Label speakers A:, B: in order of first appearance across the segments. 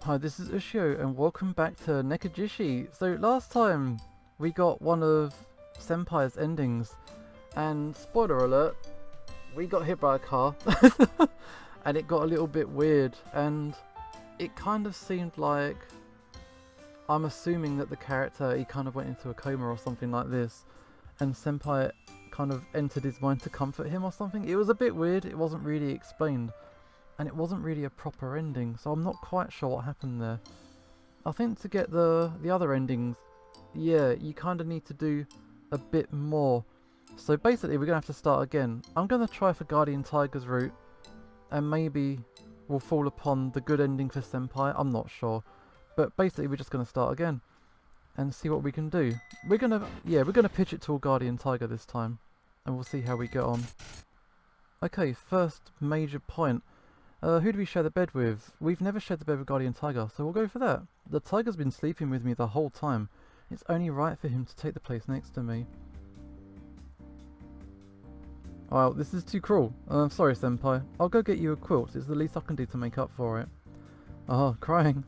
A: Hi, this is Ushio, and welcome back to Nekojishi. So last time we got one of Senpai's endings, and spoiler alert, we got hit by a car, and it got a little bit weird, and it kind of seemed like, I'm assuming that the character, he kind of went into a coma or something like this, and Senpai kind of entered his mind to comfort him or something. It was a bit weird, it wasn't really explained. And it wasn't really a proper ending, so I'm not quite sure what happened there. I think to get the other endings, yeah, you kind of need to do a bit more. So basically we're going to have to start again. I'm going to try for Guardian Tiger's route, and maybe we'll fall upon the good ending for Senpai, I'm not sure. But basically we're just going to start again, and see what we can do. We're going to pitch it to a Guardian Tiger this time, and we'll see how we get on. Okay, first major point. Who do we share the bed with? We've never shared the bed with Guardian Tiger, so we'll go for that. The tiger's been sleeping with me the whole time. It's only right for him to take the place next to me. Wow, this is too cruel. Sorry, Senpai. I'll go get you a quilt. It's the least I can do to make up for it. Oh, crying.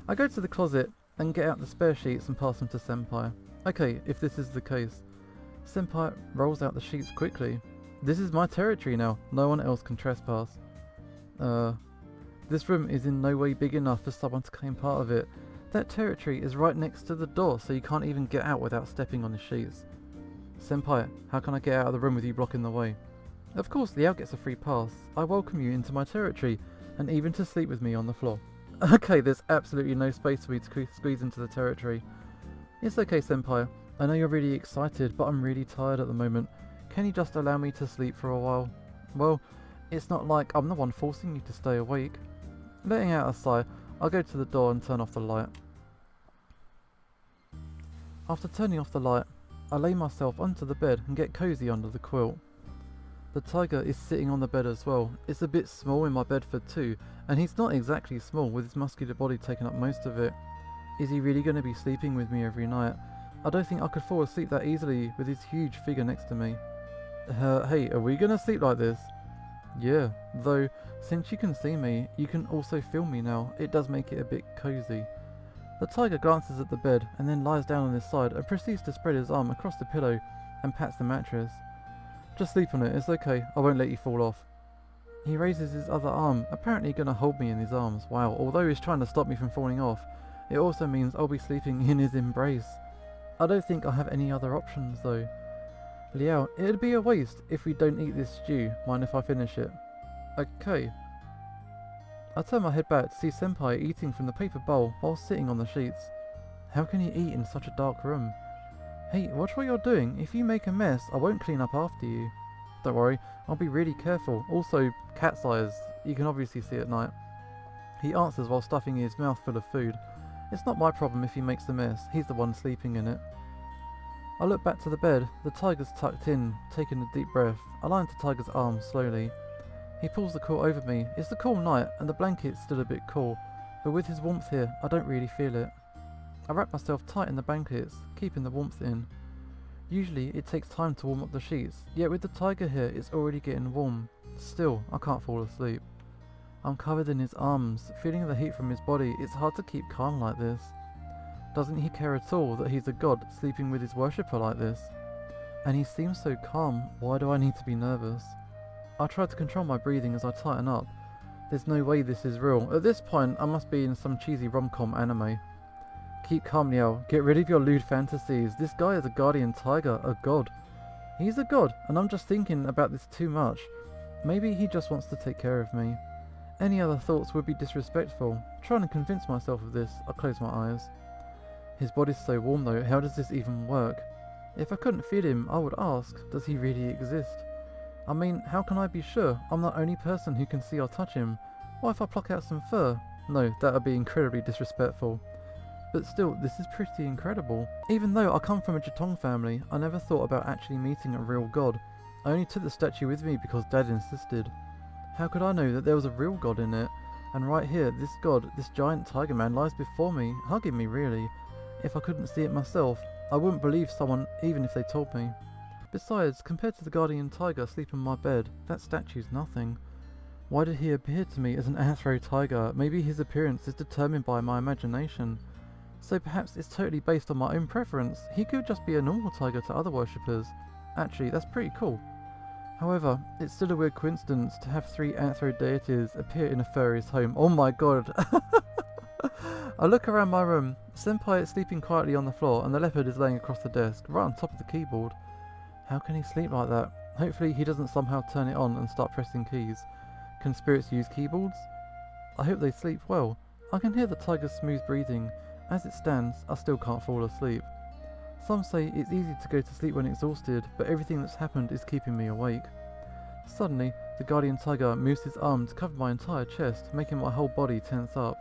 A: I go to the closet and get out the spare sheets and pass them to Senpai. Okay, if this is the case. Senpai rolls out the sheets quickly. This is my territory now. No one else can trespass. This room is in no way big enough for someone to claim part of it. That territory is right next to the door, so you can't even get out without stepping on the sheets. Senpai, how can I get out of the room with you blocking the way? Of course, the out gets a free pass. I welcome you into my territory, and even to sleep with me on the floor. Okay, there's absolutely no space for me to squeeze into the territory. It's okay, Senpai. I know you're really excited, but I'm really tired at the moment. Can you just allow me to sleep for a while? Well, it's not like I'm the one forcing you to stay awake. Letting out a sigh, I'll go to the door and turn off the light. After turning off the light, I lay myself onto the bed and get cozy under the quilt. The tiger is sitting on the bed as well. It's a bit small in my bed for two, and he's not exactly small with his muscular body taking up most of it. Is he really going to be sleeping with me every night? I don't think I could fall asleep that easily with his huge figure next to me. Hey, are we going to sleep like this? Yeah, though, since you can see me, you can also feel me now. It does make it a bit cozy. The tiger glances at the bed and then lies down on his side and proceeds to spread his arm across the pillow and pats the mattress. Just sleep on it, it's okay, I won't let you fall off. He raises his other arm, apparently gonna hold me in his arms. Wow, although he's trying to stop me from falling off, it also means I'll be sleeping in his embrace. I don't think I have any other options though. Liao, it'd be a waste if we don't eat this stew. Mind if I finish it? Okay. I turn my head back to see Senpai eating from the paper bowl while sitting on the sheets. How can he eat in such a dark room? Hey, watch what you're doing. If you make a mess, I won't clean up after you. Don't worry, I'll be really careful. Also, cat's eyes. You can obviously see at night. He answers while stuffing his mouth full of food. It's not my problem if he makes a mess. He's the one sleeping in it. I look back to the bed. The tiger's tucked in, taking a deep breath. I lie into the tiger's arms slowly. He pulls the quilt over me. It's a cool night, and the blanket's still a bit cool, but with his warmth here, I don't really feel it. I wrap myself tight in the blankets, keeping the warmth in. Usually, it takes time to warm up the sheets, yet with the tiger here, it's already getting warm. Still, I can't fall asleep. I'm covered in his arms, feeling the heat from his body. It's hard to keep calm like this. Doesn't he care at all that he's a god sleeping with his worshipper like this? And he seems so calm, why do I need to be nervous? I try to control my breathing as I tighten up. There's no way this is real. At this point, I must be in some cheesy rom-com anime. Keep calm, Liao. Get rid of your lewd fantasies. This guy is a guardian tiger, a god. He's a god, and I'm just thinking about this too much. Maybe he just wants to take care of me. Any other thoughts would be disrespectful. Trying to convince myself of this, I close my eyes. His body's so warm though, how does this even work? If I couldn't feed him, I would ask, does he really exist? I mean, how can I be sure? I'm the only person who can see or touch him. What if I pluck out some fur? No, that would be incredibly disrespectful. But still, this is pretty incredible. Even though I come from a Jatong family, I never thought about actually meeting a real god. I only took the statue with me because Dad insisted. How could I know that there was a real god in it? And right here, this god, this giant tiger man lies before me, hugging me really. If I couldn't see it myself, I wouldn't believe someone even if they told me. Besides, compared to the guardian tiger asleep in my bed, that statue's nothing. Why did he appear to me as an Anthro tiger? Maybe his appearance is determined by my imagination. So perhaps it's totally based on my own preference. He could just be a normal tiger to other worshippers. Actually, that's pretty cool. However, it's still a weird coincidence to have 3 Anthro deities appear in a furry's home. Oh my god! I look around my room. Senpai is sleeping quietly on the floor and the leopard is laying across the desk, right on top of the keyboard. How can he sleep like that? Hopefully he doesn't somehow turn it on and start pressing keys. Can spirits use keyboards? I hope they sleep well. I can hear the tiger's smooth breathing. As it stands, I still can't fall asleep. Some say it's easy to go to sleep when exhausted, but everything that's happened is keeping me awake. Suddenly, the guardian tiger moves his arm to cover my entire chest, making my whole body tense up.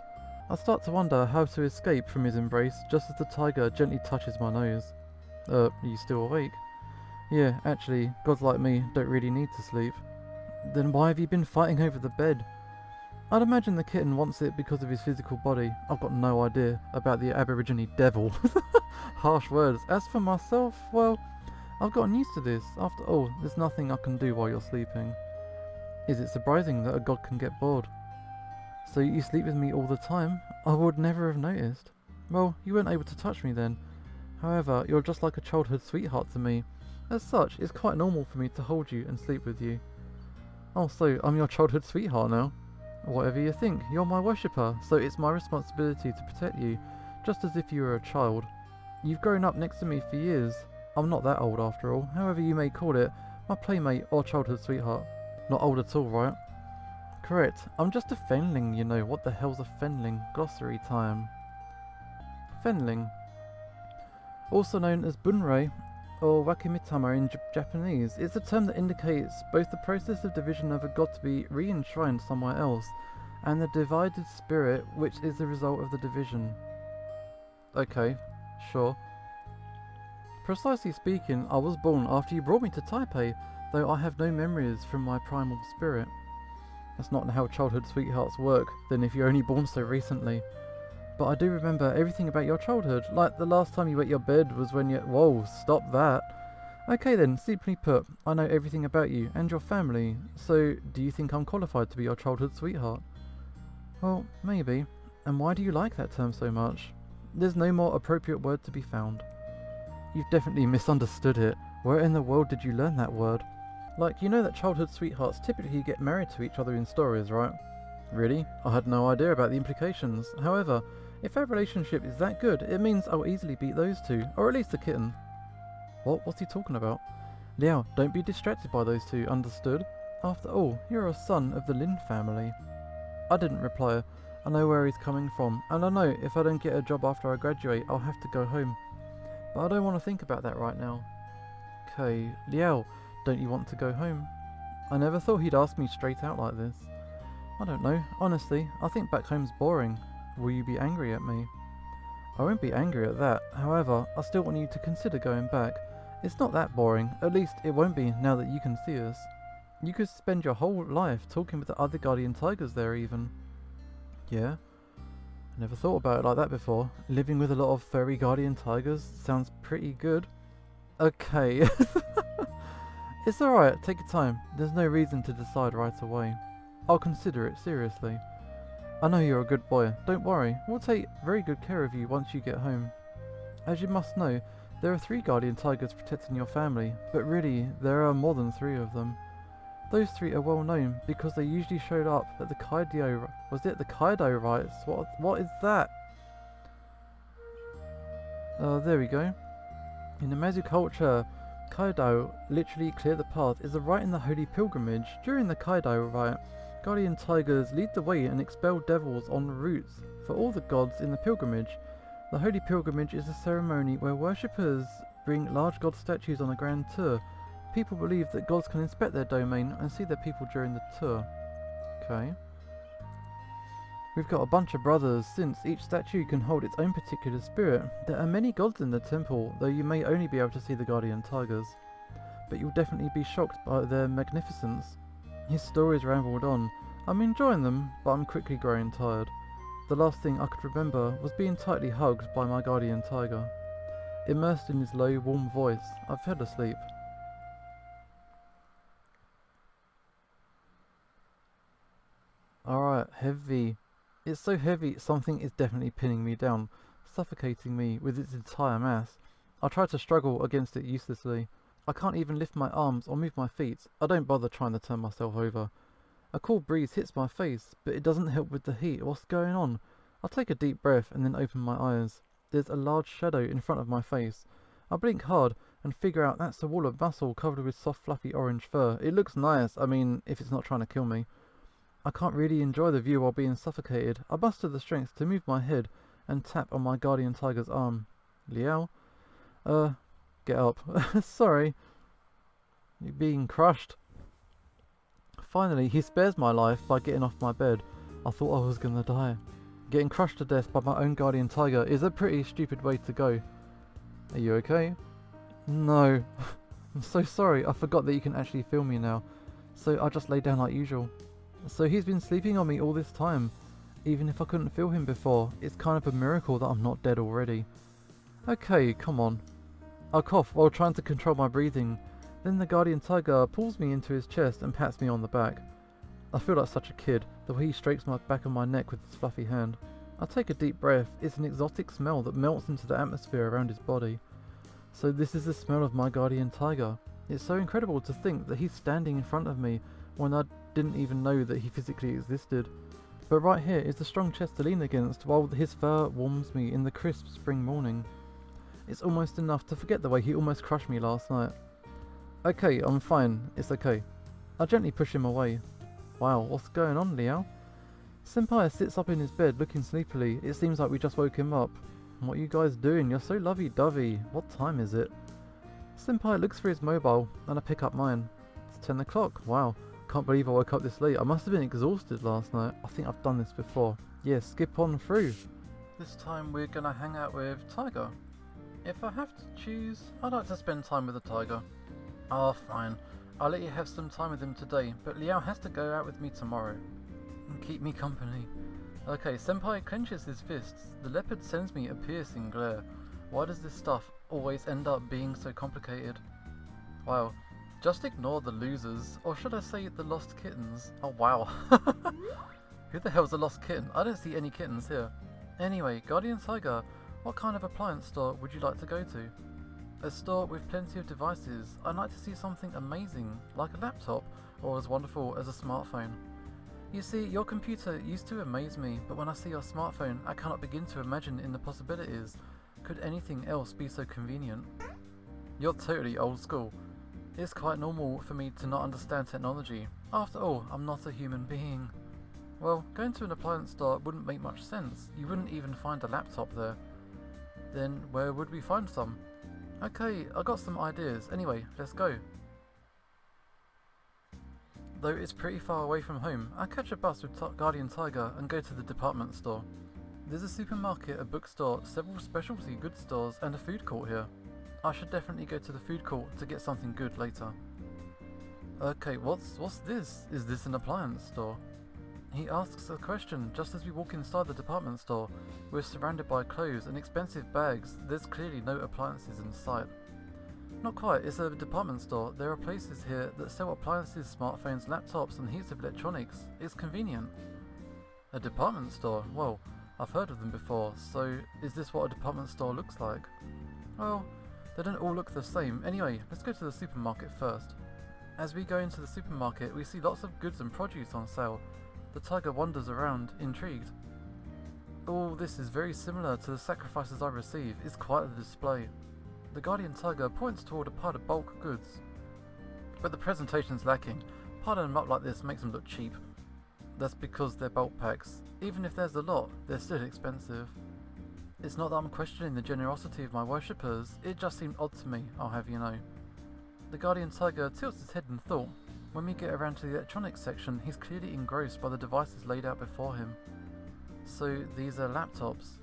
A: I start to wonder how to escape from his embrace just as the tiger gently touches my nose. Are you still awake? Yeah, actually, gods like me don't really need to sleep. Then why have you been fighting over the bed? I'd imagine the kitten wants it because of his physical body. I've got no idea about the Aborigine devil. Harsh words. As for myself, well, I've gotten used to this. After all, there's nothing I can do while you're sleeping. Is it surprising that a god can get bored? So you sleep with me all the time? I would never have noticed. Well, you weren't able to touch me then. However, you're just like a childhood sweetheart to me. As such, it's quite normal for me to hold you and sleep with you. Oh, so I'm your childhood sweetheart now? Whatever you think, you're my worshipper, so it's my responsibility to protect you, just as if you were a child. You've grown up next to me for years. I'm not that old after all, however you may call it, my playmate or childhood sweetheart. Not old at all, right? Correct, I'm just a fenling, you know. What the hell's a fenling? Glossary time. Fenling. Also known as bunrei, or wakimitama in Japanese, it's a term that indicates both the process of division of a god to be re-enshrined somewhere else, and the divided spirit which is the result of the division. Okay, sure. Precisely speaking, I was born after you brought me to Taipei, though I have no memories from my primal spirit. That's not how childhood sweethearts work, then, if you're only born so recently. But I do remember everything about your childhood, like the last time you wet your bed was when you— Whoa, stop that. Okay then, simply put, I know everything about you and your family, so do you think I'm qualified to be your childhood sweetheart? Well, maybe. And why do you like that term so much? There's no more appropriate word to be found. You've definitely misunderstood it. Where in the world did you learn that word? Like, you know that childhood sweethearts typically get married to each other in stories, right? Really? I had no idea about the implications. However, if our relationship is that good, it means I'll easily beat those two, or at least the kitten. What's he talking about? Liao, don't be distracted by those two, understood? After all, you're a son of the Lin family. I didn't reply. I know where he's coming from, and I know if I don't get a job after I graduate, I'll have to go home. But I don't want to think about that right now. Okay, Liao, don't you want to go home? I never thought he'd ask me straight out like this. I don't know. Honestly, I think back home's boring. Will you be angry at me? I won't be angry at that. However, I still want you to consider going back. It's not that boring. At least it won't be now that you can see us. You could spend your whole life talking with the other guardian tigers there even. Yeah? I never thought about it like that before. Living with a lot of furry guardian tigers sounds pretty good. Okay. It's alright, take your time. There's no reason to decide right away. I'll consider it seriously. I know you're a good boy, don't worry. We'll take very good care of you once you get home. As you must know, there are 3 guardian tigers protecting your family, but really, there are more than 3 of them. Those 3 are well known because they usually showed up at the Kaido— was it the Kaido rites? What is that? There we go. In the Mazu culture, Kaido, literally clear the path, is a rite in the holy pilgrimage. During the Kaido rite, guardian tigers lead the way and expel devils en route for all the gods in the pilgrimage. The holy pilgrimage is a ceremony where worshippers bring large god statues on a grand tour. People believe that gods can inspect their domain and see their people during the tour. Okay. We've got a bunch of brothers, since each statue can hold its own particular spirit. There are many gods in the temple, though you may only be able to see the guardian tigers. But you'll definitely be shocked by their magnificence. His stories rambled on. I'm enjoying them, but I'm quickly growing tired. The last thing I could remember was being tightly hugged by my guardian tiger. Immersed in his low, warm voice, I fell asleep. heavy. It's so heavy, something is definitely pinning me down, suffocating me with its entire mass. I try to struggle against it uselessly. I can't even lift my arms or move my feet. I don't bother trying to turn myself over. A cool breeze hits my face, but it doesn't help with the heat. What's going on? I take a deep breath and then open my eyes. There's a large shadow in front of my face. I blink hard and figure out that's a wall of muscle covered with soft fluffy orange fur. It looks nice, I mean, if it's not trying to kill me. I can't really enjoy the view while being suffocated. I muster the strength to move my head and tap on my guardian tiger's arm. Liao? Get up. Sorry. You're being crushed. Finally, he spares my life by getting off my bed. I thought I was gonna die. Getting crushed to death by my own guardian tiger is a pretty stupid way to go. Are you okay? No. I'm so sorry, I forgot that you can actually feel me now. So I just lay down like usual. So he's been sleeping on me all this time. Even if I couldn't feel him before, it's kind of a miracle that I'm not dead already. Okay, come on. I cough while trying to control my breathing. Then the guardian tiger pulls me into his chest and pats me on the back. I feel like such a kid, the way he strokes my back of my neck with his fluffy hand. I take a deep breath. It's an exotic smell that melts into the atmosphere around his body. So this is the smell of my guardian tiger. It's so incredible to think that he's standing in front of me when I didn't even know that he physically existed. But right here is the strong chest to lean against while his fur warms me in the crisp spring morning. It's almost enough to forget the way he almost crushed me last night. Okay, I'm fine. It's okay. I gently push him away. Wow, what's going on, Liao? Senpai sits up in his bed looking sleepily. It seems like we just woke him up. What are you guys doing? You're so lovey-dovey. What time is it? Senpai looks for his mobile and I pick up mine. It's 10 o'clock. Wow. Can't believe I woke up this late. I must have been exhausted last night. I think I've done this before. Yeah, skip on through. This time we're gonna hang out with Tiger. If I have to choose, I'd like to spend time with the tiger. Oh, fine. I'll let you have some time with him today, but Liao has to go out with me tomorrow. And keep me company. Okay, Senpai clenches his fists. The leopard sends me a piercing glare. Why does this stuff always end up being so complicated? Wow. Just ignore the losers, or should I say the lost kittens? Oh wow. Who the hell's a lost kitten? I don't see any kittens here. Anyway, Guardian Tiger, what kind of appliance store would you like to go to? A store with plenty of devices. I'd like to see something amazing, like a laptop, or as wonderful as a smartphone. You see, your computer used to amaze me, but when I see your smartphone, I cannot begin to imagine in the possibilities. Could anything else be so convenient? You're totally old school. It's quite normal for me to not understand technology. After all, I'm not a human being. Well, going to an appliance store wouldn't make much sense. You wouldn't even find a laptop there. Then where would we find some? Okay, I got some ideas. Anyway, let's go. Though it's pretty far away from home, I catch a bus with Guardian Tiger and go to the department store. There's a supermarket, a bookstore, several specialty goods stores and a food court here. I should definitely go to the food court to get something good later. Okay, what's this? Is this an appliance store? He asks a question just as we walk inside the department store. We're surrounded by clothes and expensive bags. There's clearly no appliances in sight. Not quite, it's a department store. There are places here that sell appliances, smartphones, laptops and heaps of electronics. It's convenient. A department store? Well, I've heard of them before, so is this what a department store looks like? Well, they don't all look the same. Anyway, let's go to the supermarket first. As we go into the supermarket, we see lots of goods and produce on sale. The tiger wanders around, intrigued. All this is very similar to the sacrifices I receive. It's quite a display. The Guardian Tiger points toward a pile of bulk goods. But the presentation's lacking. Piling them up like this makes them look cheap. That's because they're bulk packs. Even if there's a lot, they're still expensive. It's not that I'm questioning the generosity of my worshippers, it just seemed odd to me, I'll have you know. The Guardian Tiger tilts his head in thought. When we get around to the electronics section, he's clearly engrossed by the devices laid out before him. So these are laptops.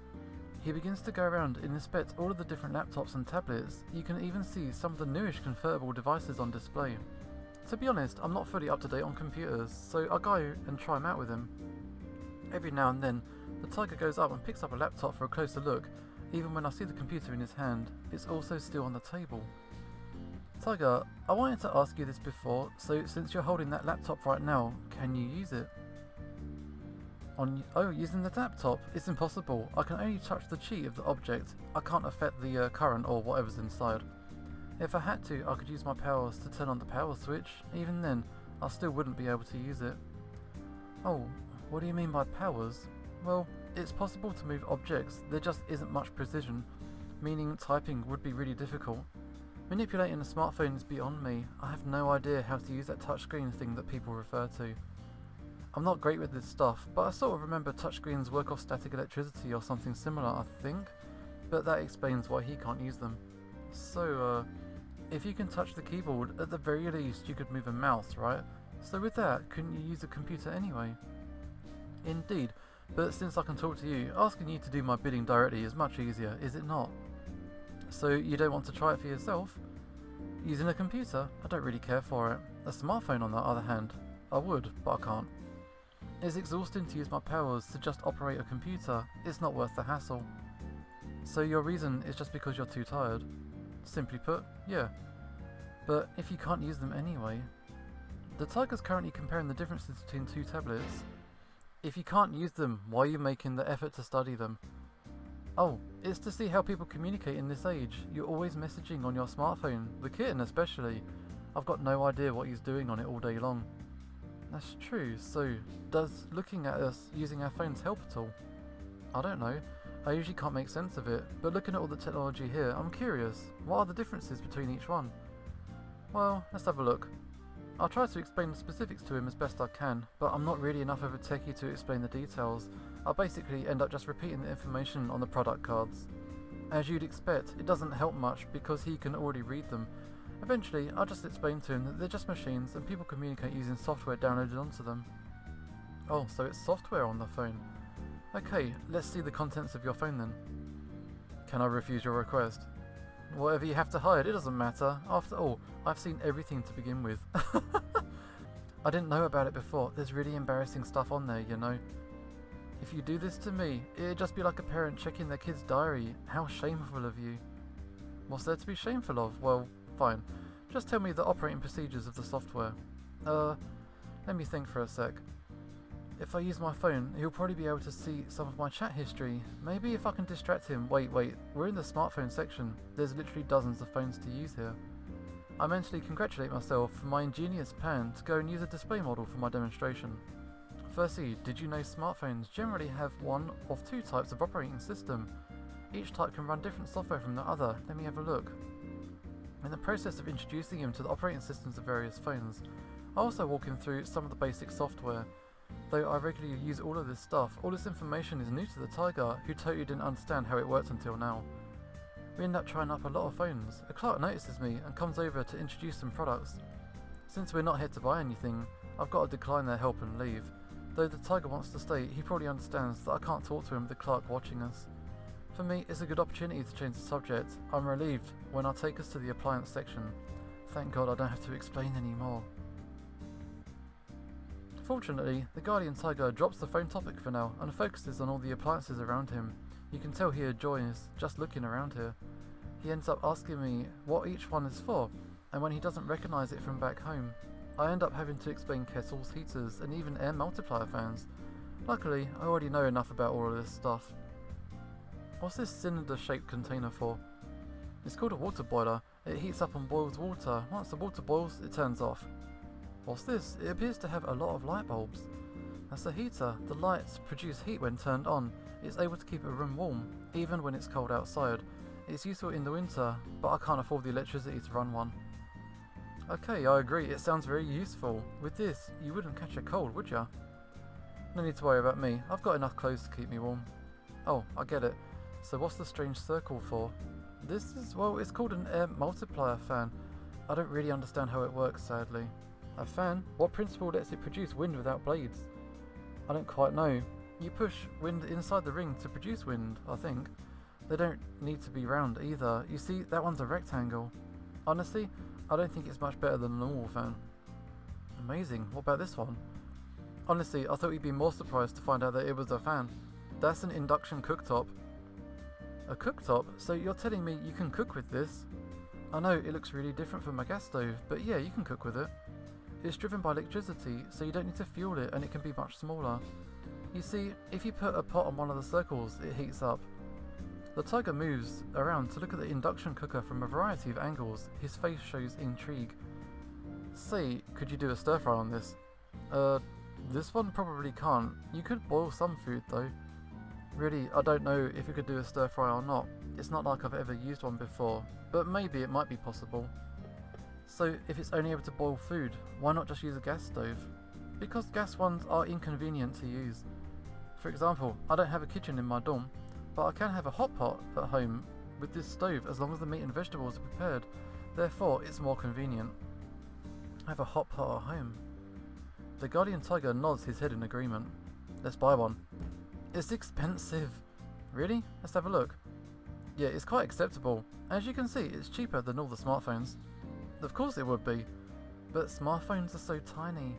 A: He begins to go around and inspect all of the different laptops and tablets. You can even see some of the newish convertible devices on display. To be honest, I'm not fully up to date on computers, so I'll go and try them out with him. Every now and then, the tiger goes up and picks up a laptop for a closer look. Even when I see the computer in his hand, it's also still on the table. Tiger, I wanted to ask you this before, so since you're holding that laptop right now, can you use it? Using the laptop? It's impossible. I can only touch the chi of the object. I can't affect the current or whatever's inside. If I had to, I could use my powers to turn on the power switch. Even then, I still wouldn't be able to use it. Oh, what do you mean by powers? Well, it's possible to move objects, there just isn't much precision, meaning typing would be really difficult. Manipulating a smartphone is beyond me. I have no idea how to use that touchscreen thing that people refer to. I'm not great with this stuff, but I sort of remember touchscreens work off static electricity or something similar, I think, but that explains why he can't use them. So, if you can touch the keyboard, at the very least you could move a mouse, right? So with that, couldn't you use a computer anyway? Indeed, but since I can talk to you, asking you to do my bidding directly is much easier, is it not? So you don't want to try it for yourself? Using a computer? I don't really care for it. A smartphone on the other hand, I would, but I can't. It's exhausting to use my powers to just operate a computer. It's not worth the hassle. So your reason is just because you're too tired? Simply put, yeah. But if you can't use them anyway... The Tiger's currently comparing the differences between two tablets. If you can't use them, why are you making the effort to study them? Oh, it's to see how people communicate in this age. You're always messaging on your smartphone, the kitten especially. I've got no idea what he's doing on it all day long. That's true, so does looking at us using our phones help at all? I don't know. I usually can't make sense of it, but looking at all the technology here, I'm curious. What are the differences between each one? Well, let's have a look. I'll try to explain the specifics to him as best I can, but I'm not really enough of a techie to explain the details. I'll basically end up just repeating the information on the product cards. As you'd expect, it doesn't help much because he can already read them. Eventually, I'll just explain to him that they're just machines and people communicate using software downloaded onto them. Oh, so it's software on the phone. Okay, let's see the contents of your phone then. Can I refuse your request? Whatever you have to hide, it doesn't matter. After all, I've seen everything to begin with. I didn't know about it before. There's really embarrassing stuff on there, you know. If you do this to me, it'd just be like a parent checking their kid's diary. How shameful of you. What's there to be shameful of? Well, fine. Just tell me the operating procedures of the software. Let me think for a sec. If I use my phone, he'll probably be able to see some of my chat history. Maybe if I can distract him. Wait, we're in the smartphone section. There's literally dozens of phones to use here. I mentally congratulate myself for my ingenious plan to go and use a display model for my demonstration. Firstly, did you know smartphones generally have one of two types of operating system? Each type can run different software from the other. Let me have a look. In the process of introducing him to the operating systems of various phones, I also walk him through some of the basic software. Though I regularly use all of this stuff, all this information is new to the Tiger, who totally didn't understand how it worked until now. We end up trying up a lot of phones. A clerk notices me and comes over to introduce some products. Since we're not here to buy anything, I've got to decline their help and leave. Though the Tiger wants to stay, he probably understands that I can't talk to him with the clerk watching us. For me, it's a good opportunity to change the subject. I'm relieved when I take us to the appliance section. Thank God I don't have to explain anymore. Fortunately, the Guardian Tiger drops the phone topic for now and focuses on all the appliances around him. You can tell he enjoys just looking around here. He ends up asking me what each one is for, and when he doesn't recognise it from back home, I end up having to explain kettles, heaters, and even air multiplier fans. Luckily, I already know enough about all of this stuff. What's this cylinder-shaped container for? It's called a water boiler. It heats up and boils water. Once the water boils, it turns off. What's this? It appears to have a lot of light bulbs. That's a heater. The lights produce heat when turned on. It's able to keep a room warm, even when it's cold outside. It's useful in the winter, but I can't afford the electricity to run one. Okay, I agree, it sounds very useful. With this, you wouldn't catch a cold, would ya? No need to worry about me. I've got enough clothes to keep me warm. Oh, I get it. So what's the strange circle for? This is, well, it's called an air multiplier fan. I don't really understand how it works, sadly. A fan? What principle lets it produce wind without blades? I don't quite know. You push wind inside the ring to produce wind, I think. They don't need to be round either. You see, that one's a rectangle. Honestly, I don't think it's much better than a normal fan. Amazing. What about this one? Honestly, I thought you'd be more surprised to find out that it was a fan. That's an induction cooktop. A cooktop? So you're telling me you can cook with this? I know it looks really different from a gas stove, but yeah, you can cook with it. It's driven by electricity, so you don't need to fuel it and it can be much smaller. You see, if you put a pot on one of the circles, it heats up. The tiger moves around to look at the induction cooker from a variety of angles. His face shows intrigue. Say, could you do a stir fry on this? This one probably can't. You could boil some food though. Really, I don't know if you could do a stir fry or not. It's not like I've ever used one before, but maybe it might be possible. So if it's only able to boil food, why not just use a gas stove? Because gas ones are inconvenient to use. For example, I don't have a kitchen in my dorm, but I can have a hot pot at home with this stove as long as the meat and vegetables are prepared. Therefore, it's more convenient. I have a hot pot at home. The guardian tiger nods his head in agreement. Let's buy one. It's expensive. Really? Let's have a look. Yeah, it's quite acceptable. As you can see, it's cheaper than all the smartphones. Of course it would be, but smartphones are so tiny.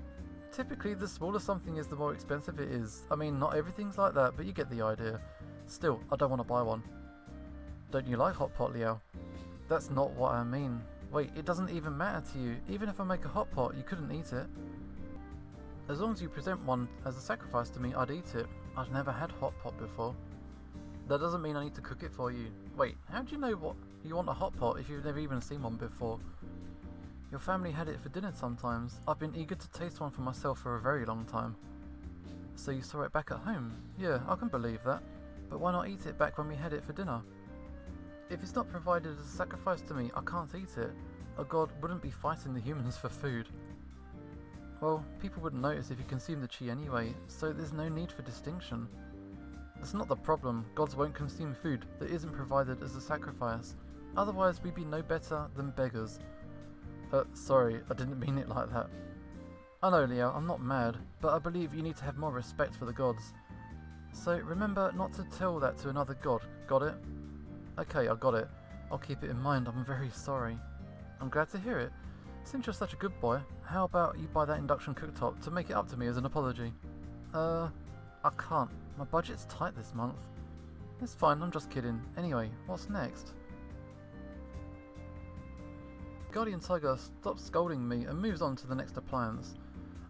A: Typically, the smaller something is, the more expensive it is. I mean, not everything's like that, but you get the idea. Still, I don't want to buy one. Don't you like hot pot, Liao? That's not what I mean. Wait, it doesn't even matter to you. Even if I make a hot pot, you couldn't eat it. As long as you present one as a sacrifice to me, I'd eat it. I've never had hot pot before. That doesn't mean I need to cook it for you. Wait, how do you know what you want a hot pot if you've never even seen one before? Your family had it for dinner sometimes. I've been eager to taste one for myself for a very long time. So you saw it back at home? Yeah, I can believe that. But why not eat it back when we had it for dinner? If it's not provided as a sacrifice to me, I can't eat it. A god wouldn't be fighting the humans for food. Well, people wouldn't notice if you consume the chi anyway, so there's no need for distinction. That's not the problem. Gods won't consume food that isn't provided as a sacrifice. Otherwise, we'd be no better than beggars. Sorry, I didn't mean it like that. I know, Leo, I'm not mad, but I believe you need to have more respect for the gods. So remember not to tell that to another god, got it? Okay, I got it. I'll keep it in mind, I'm very sorry. I'm glad to hear it. Since you're such a good boy, how about you buy that induction cooktop to make it up to me as an apology? I can't. My budget's tight this month. It's fine, I'm just kidding. Anyway, what's next? Guardian Tiger stops scolding me and moves on to the next appliance.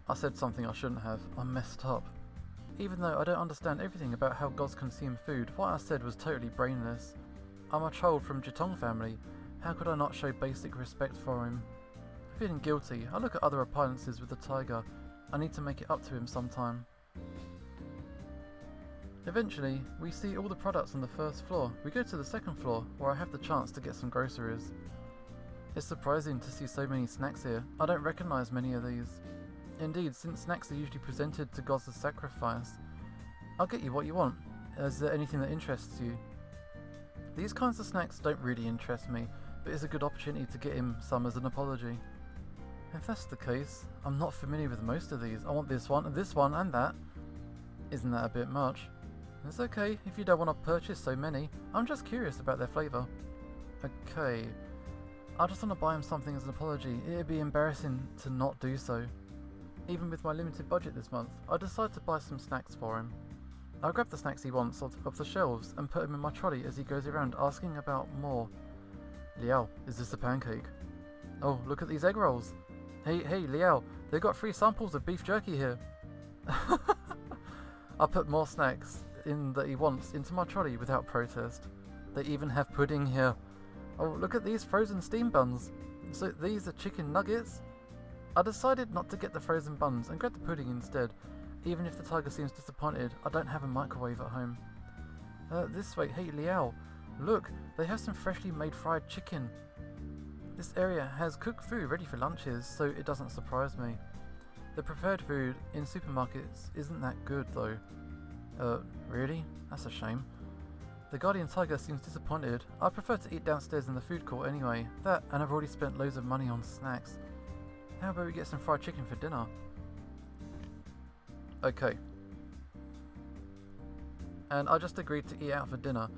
A: I said something I shouldn't have. I messed up. Even though I don't understand everything about how gods consume food, what I said was totally brainless. I'm a child from Jitong family. How could I not show basic respect for him? Feeling guilty, I look at other appliances with the tiger. I need to make it up to him sometime. Eventually, we see all the products on the first floor. We go to the second floor, where I have the chance to get some groceries. It's surprising to see so many snacks here. I don't recognise many of these. Indeed, since snacks are usually presented to gods as sacrifice. I'll get you what you want. Is there anything that interests you? These kinds of snacks don't really interest me, but it's a good opportunity to get him some as an apology. If that's the case, I'm not familiar with most of these. I want this one, and that. Isn't that a bit much? It's okay if you don't want to purchase so many. I'm just curious about their flavour. Okay. I just want to buy him something as an apology. It'd be embarrassing to not do so. Even with my limited budget this month, I decide to buy some snacks for him. I grab the snacks he wants off the shelves and put him in my trolley as he goes around asking about more. Liao, is this a pancake? Oh, look at these egg rolls. Hey, Liao, they've got 3 samples of beef jerky here. I put more snacks in that he wants into my trolley without protest. They even have pudding here. Oh, look at these frozen steam buns. So these are chicken nuggets? I decided not to get the frozen buns and grab the pudding instead. Even if the tiger seems disappointed, I don't have a microwave at home. This way, hey Liao, look, they have some freshly made fried chicken. This area has cooked food ready for lunches, so it doesn't surprise me. The prepared food in supermarkets isn't that good though. Really? That's a shame. The guardian tiger seems disappointed. I prefer to eat downstairs in the food court anyway. That, and I've already spent loads of money on snacks. How about we get some fried chicken for dinner? Okay. And I just agreed to eat out for dinner.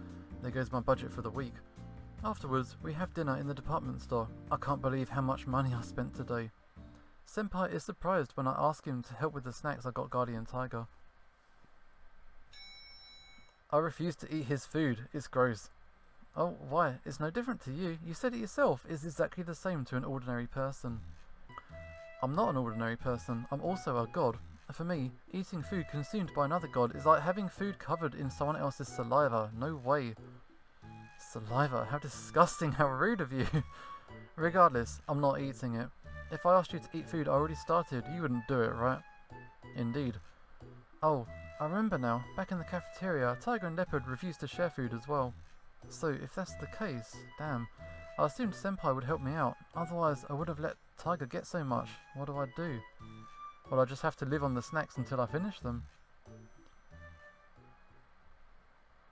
A: There goes my budget for the week. Afterwards, we have dinner in the department store. I can't believe how much money I spent today. Senpai is surprised when I ask him to help with the snacks I got Guardian Tiger. I refuse to eat his food. It's gross. Oh, why? It's no different to you. You said it yourself. It's exactly the same to an ordinary person. I'm not an ordinary person. I'm also a god. For me, eating food consumed by another god is like having food covered in someone else's saliva. No way. Saliva? How disgusting, how rude of you. Regardless, I'm not eating it. If I asked you to eat food I already started, you wouldn't do it, right? Indeed. Oh, I remember now. Back in the cafeteria, Tiger and Leopard refused to share food as well. So, if that's the case, damn. I assumed Senpai would help me out. Otherwise, I would have let Tiger get so much. What do I do? Well, I just have to live on the snacks until I finish them.